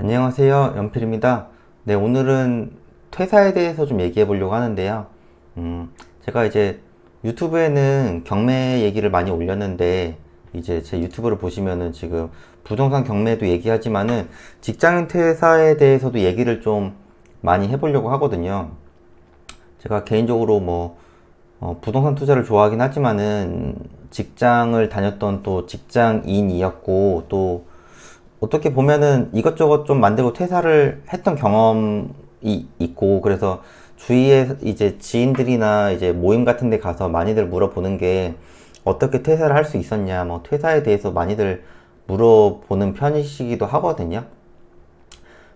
안녕하세요. 연필입니다. 네, 오늘은 퇴사에 대해서 좀 얘기해 보려고 하는데요. 제가 이제 유튜브에는 경매 얘기를 많이 올렸는데, 이제 제 유튜브를 보시면은 지금 부동산 경매도 얘기하지만은 직장인 퇴사에 대해서도 얘기를 좀 많이 해보려고 하거든요. 제가 개인적으로 부동산 투자를 좋아하긴 하지만은 직장을 다녔던 또 직장인이었고, 또 어떻게 보면은 이것저것 좀 만들고 퇴사를 했던 경험이 있고, 그래서 주위에 이제 지인들이나 이제 모임 같은 데 가서 많이들 물어보는 게 어떻게 퇴사를 할 수 있었냐, 퇴사에 대해서 많이들 물어보는 편이시기도 하거든요.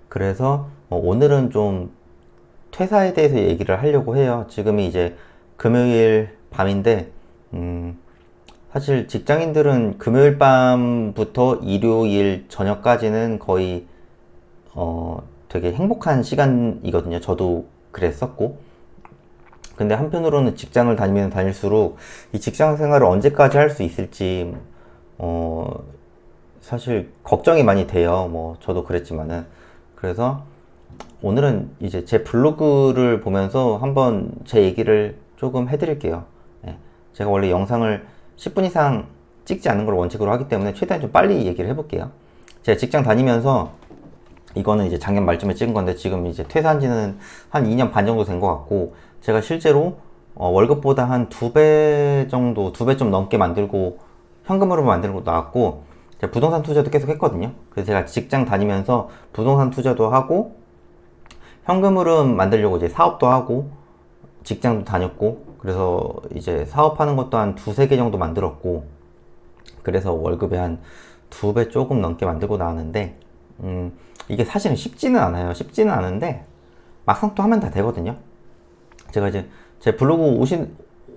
그래서 오늘은 좀 퇴사에 대해서 얘기를 하려고 해요. 지금이 이제 금요일 밤인데, 사실 직장인들은 금요일 밤부터 일요일 저녁까지는 거의 되게 행복한 시간이거든요. 저도 그랬었고. 근데 한편으로는 직장을 다니면 다닐수록 이 직장 생활을 언제까지 할 수 있을지 어 사실 걱정이 많이 돼요. 저도 그랬지만은. 그래서 오늘은 이제 제 블로그를 보면서 한번 제 얘기를 조금 해드릴게요. 예. 제가 원래 영상을 10분 이상 찍지 않는 걸 원칙으로 하기 때문에 최대한 좀 빨리 얘기를 해볼게요. 제가 직장 다니면서, 이거는 이제 작년 말쯤에 찍은 건데 지금 이제 퇴사한 지는 한 2년 반 정도 된 것 같고, 제가 실제로 월급보다 한 2배 정도, 2배 좀 넘게 만들고 현금으로 만들고 나왔고, 제가 부동산 투자도 계속 했거든요. 그래서 제가 직장 다니면서 부동산 투자도 하고 현금 흐름 만들려고 이제 사업도 하고 직장도 다녔고, 그래서 이제 사업하는 것도 한 두세 개 정도 만들었고, 그래서 월급에 한 2배 조금 넘게 만들고 나왔는데, 이게 사실은 쉽지는 않아요. 쉽지는 않은데 막상 또 하면 다 되거든요. 제가 이제 제 블로그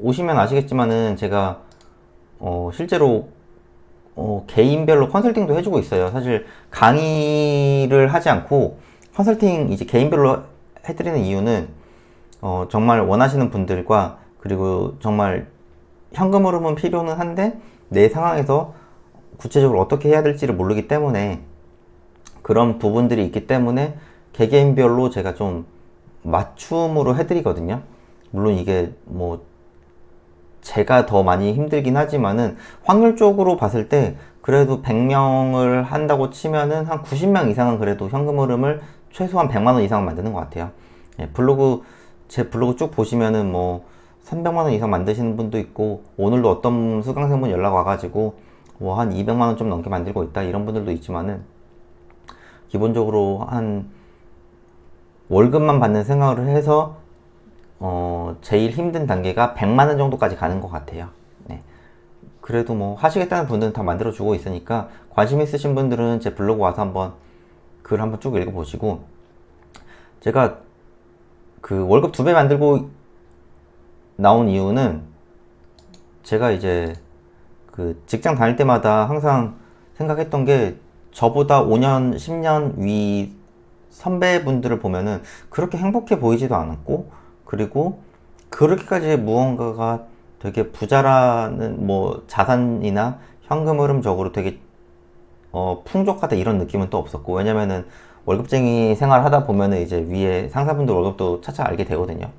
오시면 아시겠지만은 제가 실제로 개인별로 컨설팅도 해주고 있어요. 사실 강의를 하지 않고 컨설팅 이제 개인별로 해드리는 이유는 정말 원하시는 분들과, 그리고 정말 현금 흐름은 필요는 한데 내 상황에서 구체적으로 어떻게 해야 될지를 모르기 때문에, 그런 부분들이 있기 때문에 개개인별로 제가 좀 맞춤으로 해드리거든요. 물론 이게 제가 더 많이 힘들긴 하지만은 확률적으로 봤을 때 그래도 100명을 한다고 치면은 한 90명 이상은 그래도 현금 흐름을 최소한 100만 원 이상은 만드는 것 같아요. 예, 제 블로그 쭉 보시면은 300만 원 이상 만드시는 분도 있고, 오늘도 어떤 수강생분 연락 와가지고 한 200만 원 좀 넘게 만들고 있다 이런 분들도 있지만은, 기본적으로 한 월급만 받는 생각을 해서 제일 힘든 단계가 100만 원 정도까지 가는 것 같아요. 네. 그래도 하시겠다는 분들은 다 만들어주고 있으니까 관심 있으신 분들은 제 블로그 와서 한번 글 한번 쭉 읽어보시고, 제가 그 월급 2배 만들고 나온 이유는, 제가 이제 그 직장 다닐 때마다 항상 생각했던 게, 저보다 5년, 10년 위 선배분들을 보면은 그렇게 행복해 보이지도 않았고, 그리고 그렇게까지 무언가가 되게 부자라는 자산이나 현금 흐름적으로 되게 풍족하다 이런 느낌은 또 없었고, 왜냐면은 월급쟁이 생활 하다 보면은 이제 위에 상사분들 월급도 차차 알게 되거든요.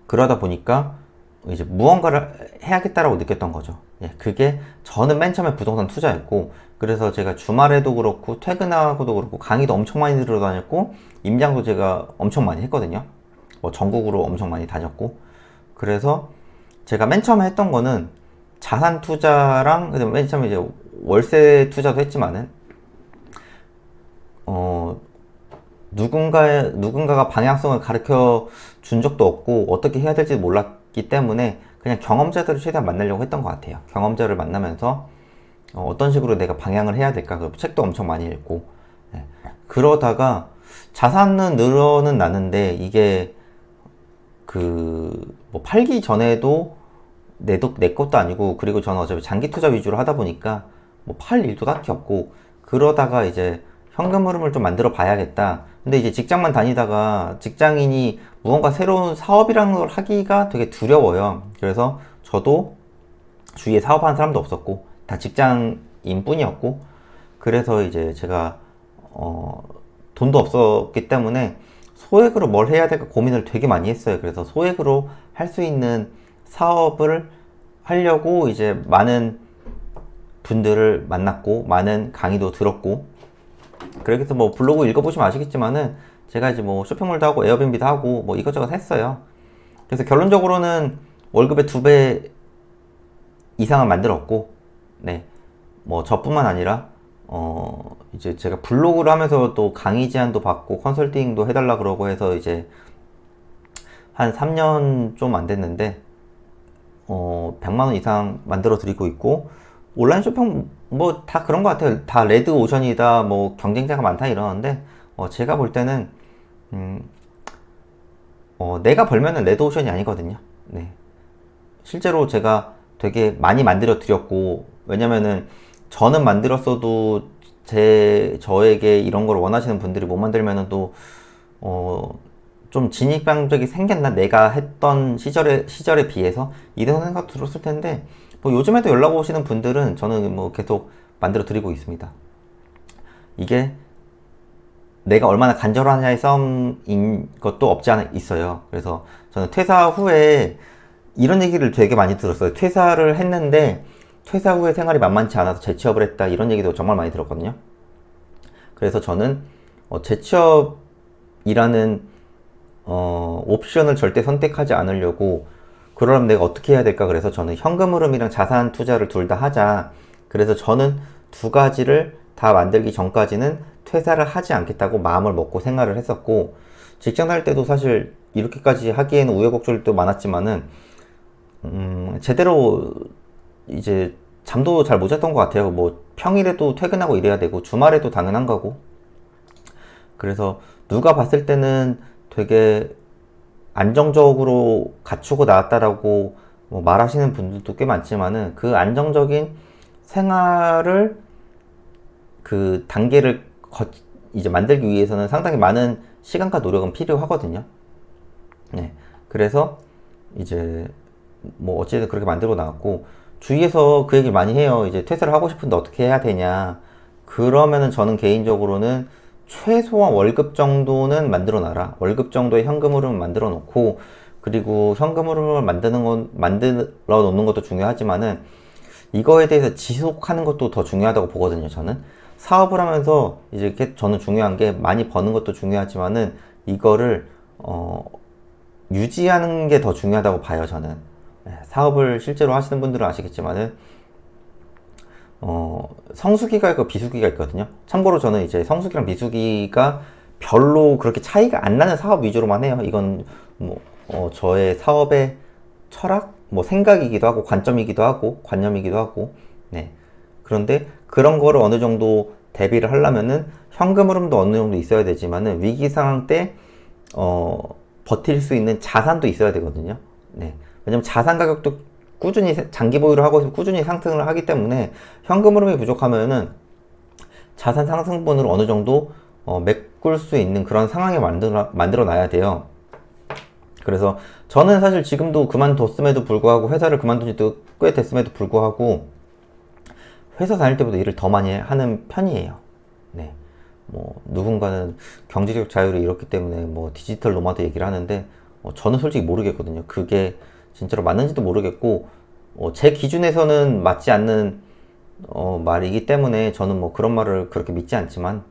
그러다 보니까 이제 무언가를 해야겠다라고 느꼈던 거죠. 예, 그게 저는 맨 처음에 부동산 투자였고, 그래서 제가 주말에도 그렇고 퇴근하고도 그렇고 강의도 엄청 많이 들어 다녔고 임장도 제가 엄청 많이 했거든요. 전국으로 엄청 많이 다녔고, 그래서 제가 맨 처음에 했던 거는 자산 투자랑, 그다음에 맨 처음에 이제 월세 투자도 했지만은 누군가가 방향성을 가르쳐 준 적도 없고 어떻게 해야 될지 몰랐기 때문에 그냥 경험자들을 최대한 만나려고 했던 것 같아요. 경험자를 만나면서 어떤 식으로 내가 방향을 해야 될까, 그 책도 엄청 많이 읽고. 네. 그러다가 자산은 늘어는 나는데, 이게 팔기 전에도 내 것도 아니고, 그리고 저는 어차피 장기 투자 위주로 하다 보니까 팔 일도 딱히 없고, 그러다가 이제 현금 흐름을 좀 만들어 봐야겠다. 근데 이제 직장만 다니다가 직장인이 무언가 새로운 사업이라는 걸 하기가 되게 두려워요. 그래서 저도 주위에 사업하는 사람도 없었고 다 직장인 뿐이었고, 그래서 이제 제가 돈도 없었기 때문에 소액으로 뭘 해야 될까 고민을 되게 많이 했어요. 그래서 소액으로 할 수 있는 사업을 하려고 이제 많은 분들을 만났고 많은 강의도 들었고, 그래서 뭐 블로그 읽어보시면 아시겠지만은 제가 이제 뭐 쇼핑몰도 하고 에어비앤비도 하고 뭐 이것저것 했어요. 그래서 결론적으로는 월급의 2배 이상은 만들었고, 네, 뭐 저뿐만 아니라 이제 제가 블로그를 하면서 또 강의 제안도 받고 컨설팅도 해달라 그러고 해서 이제 한 3년 좀 안 됐는데 100만 원 이상 만들어 드리고 있고, 온라인 쇼핑 뭐 다 그런 것 같아요. 다 레드 오션이다, 뭐 경쟁자가 많다 이러는데 제가 볼 때는 내가 벌면은 레드 오션이 아니거든요. 네. 실제로 제가 되게 많이 만들어 드렸고, 왜냐면은 저는 만들었어도 저에게 이런 걸 원하시는 분들이 못 만들면은 또 좀 진입장벽이 생겼나, 내가 했던 시절에 비해서 이런 생각 들었을 텐데, 뭐 요즘에도 연락 오시는 분들은 저는 뭐 계속 만들어 드리고 있습니다. 이게 내가 얼마나 간절하냐의 싸움인 것도 없지 않아 있어요. 그래서 저는 퇴사 후에 이런 얘기를 되게 많이 들었어요. 퇴사를 했는데 퇴사 후에 생활이 만만치 않아서 재취업을 했다, 이런 얘기도 정말 많이 들었거든요. 그래서 저는 재취업이라는 옵션을 절대 선택하지 않으려고, 그러려면 내가 어떻게 해야 될까, 그래서 저는 현금 흐름이랑 자산 투자를 둘 다 하자. 그래서 저는 두 가지를 다 만들기 전까지는 퇴사를 하지 않겠다고 마음을 먹고 생활을 했었고, 직장 다닐 때도 사실 이렇게까지 하기에는 우여곡절도 많았지만은 제대로 이제 잠도 잘 못 잤던 것 같아요. 뭐 평일에도 퇴근하고 일해야 되고 주말에도 당연한 거고. 그래서 누가 봤을 때는 되게 안정적으로 갖추고 나왔다라고 뭐 말하시는 분들도 꽤 많지만은, 그 안정적인 생활을 그 단계를 이제 만들기 위해서는 상당히 많은 시간과 노력은 필요하거든요. 네. 그래서 이제 뭐 어찌됐든 그렇게 만들고 나왔고, 주위에서 그 얘기 많이 해요. 이제 퇴사를 하고 싶은데 어떻게 해야 되냐. 그러면은 저는 개인적으로는 최소한 월급 정도는 만들어 놔라. 월급 정도의 현금 흐름을 만들어 놓고, 그리고 현금 흐름을 만들어 놓는 것도 중요하지만은 이거에 대해서 지속하는 것도 더 중요하다고 보거든요, 저는. 사업을 하면서 이제 저는 중요한 게, 많이 버는 것도 중요하지만은 이거를 유지하는 게 더 중요하다고 봐요, 저는. 사업을 실제로 하시는 분들은 아시겠지만은 성수기가 있고 비수기가 있거든요. 참고로 저는 이제 성수기랑 비수기가 별로 그렇게 차이가 안 나는 사업 위주로만 해요. 이건 뭐 저의 사업의 철학, 뭐 생각이기도 하고 관점이기도 하고 관념이기도 하고. 네. 그런데 그런 거를 어느 정도 대비를 하려면은 현금 흐름도 어느 정도 있어야 되지만은 위기 상황 때 버틸 수 있는 자산도 있어야 되거든요. 네. 왜냐면 자산 가격도 꾸준히 장기 보유를 하고 있으면 꾸준히 상승을 하기 때문에 현금 흐름이 부족하면은 자산 상승분으로 어느 정도 메꿀 수 있는 그런 상황에 만들어 놔야 돼요. 그래서 저는 사실 지금도 그만뒀음에도 불구하고, 회사를 그만둔 지도 꽤 됐음에도 불구하고 회사 다닐 때보다 일을 더 많이 하는 편이에요. 네. 뭐 누군가는 경제적 자유를 잃었기 때문에 뭐 디지털 노마드 얘기를 하는데 저는 솔직히 모르겠거든요. 그게 진짜로 맞는지도 모르겠고, 제 기준에서는 맞지 않는 말이기 때문에 저는 뭐 그런 말을 그렇게 믿지 않지만,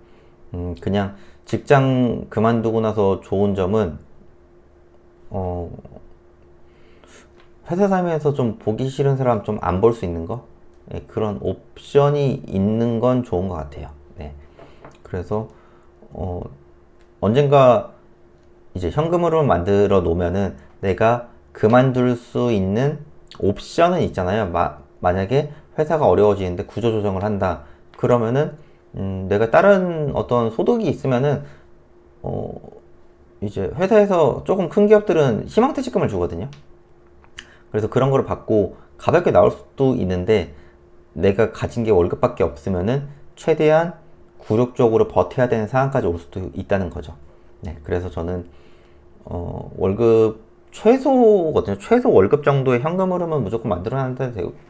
그냥 직장 그만두고 나서 좋은 점은 회사 살면서 좀 보기 싫은 사람 좀 안 볼 수 있는 거, 네, 그런 옵션이 있는 건 좋은 것 같아요. 네. 그래서 언젠가 이제 현금으로 만들어 놓으면은 내가 그만둘 수 있는 옵션은 있잖아요. 만약에 회사가 어려워지는데 구조조정을 한다. 그러면은 내가 다른 어떤 소득이 있으면은 이제 회사에서 조금 큰 기업들은 희망퇴직금을 주거든요. 그래서 그런 거를 받고 가볍게 나올 수도 있는데, 내가 가진 게 월급밖에 없으면은 최대한 굴욕적으로 버텨야 되는 상황까지 올 수도 있다는 거죠. 네, 그래서 저는 월급 최소거든요. 최소 월급 정도의 현금 흐름은 무조건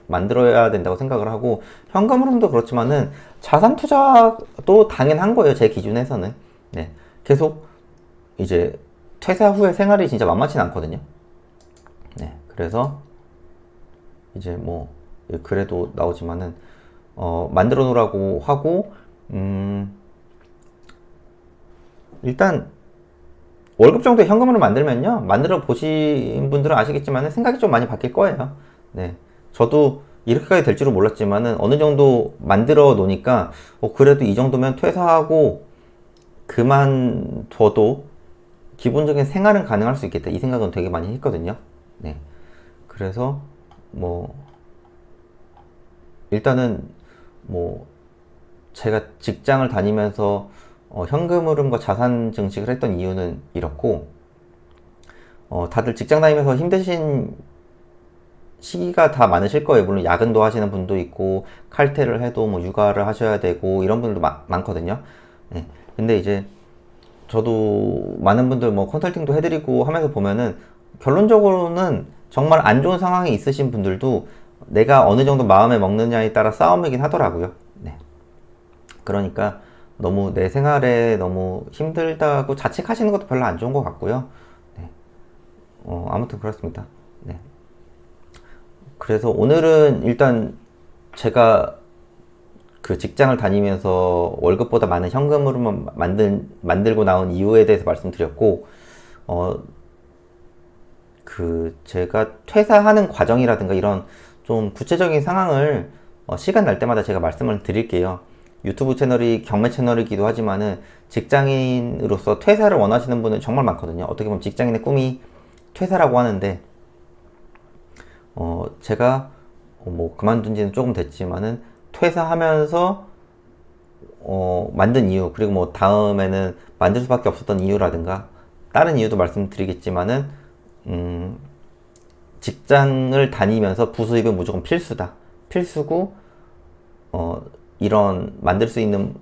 만들어야 된다고 생각을 하고, 현금 흐름도 그렇지만은 자산 투자도 당연한 거예요. 제 기준에서는. 네. 계속 이제 퇴사 후에 생활이 진짜 만만치는 않거든요. 네. 그래서 이제 뭐 그래도 나오지만은 만들어 놓으라고 하고, 일단 월급 정도의 현금으로 만들면요, 만들어 보신 분들은 아시겠지만 생각이 좀 많이 바뀔 거예요. 네, 저도 이렇게까지 될 줄은 몰랐지만은 어느 정도 만들어 놓으니까 그래도 이 정도면 퇴사하고 그만둬도 기본적인 생활은 가능할 수 있겠다, 이 생각은 되게 많이 했거든요. 네, 그래서 뭐 일단은 뭐 제가 직장을 다니면서 현금 흐름과 자산 증식을 했던 이유는 이렇고, 다들 직장 다니면서 힘드신 시기가 다 많으실 거예요. 물론 야근도 하시는 분도 있고, 칼퇴를 해도 뭐 육아를 하셔야 되고, 이런 분들도 많거든요. 네. 근데 이제 저도 많은 분들 뭐 컨설팅도 해드리고 하면서 보면은, 결론적으로는 정말 안 좋은 상황에 있으신 분들도 내가 어느 정도 마음에 먹느냐에 따라 싸움이긴 하더라고요. 네. 그러니까 너무 내 생활에 너무 힘들다고 자책하시는 것도 별로 안 좋은 것 같고요. 네. 아무튼 그렇습니다. 네. 그래서 오늘은 일단 제가 그 직장을 다니면서 월급보다 많은 현금으로만 만들고 나온 이유에 대해서 말씀드렸고, 그 제가 퇴사하는 과정이라든가 이런 좀 구체적인 상황을 시간 날 때마다 제가 말씀을 드릴게요. 유튜브 채널이 경매 채널이기도 하지만은 직장인으로서 퇴사를 원하시는 분은 정말 많거든요. 어떻게 보면 직장인의 꿈이 퇴사라고 하는데, 제가 뭐 그만둔 지는 조금 됐지만은 퇴사하면서 만든 이유, 그리고 뭐 다음에는 만들 수밖에 없었던 이유라든가 다른 이유도 말씀드리겠지만은, 직장을 다니면서 부수입은 무조건 필수다. 필수고, 이런 만들 수 있는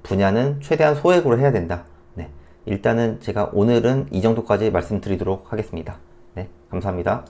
분야는 최대한 소액으로 해야 된다. 네. 일단은 제가 오늘은 이 정도까지 말씀드리도록 하겠습니다. 네. 감사합니다.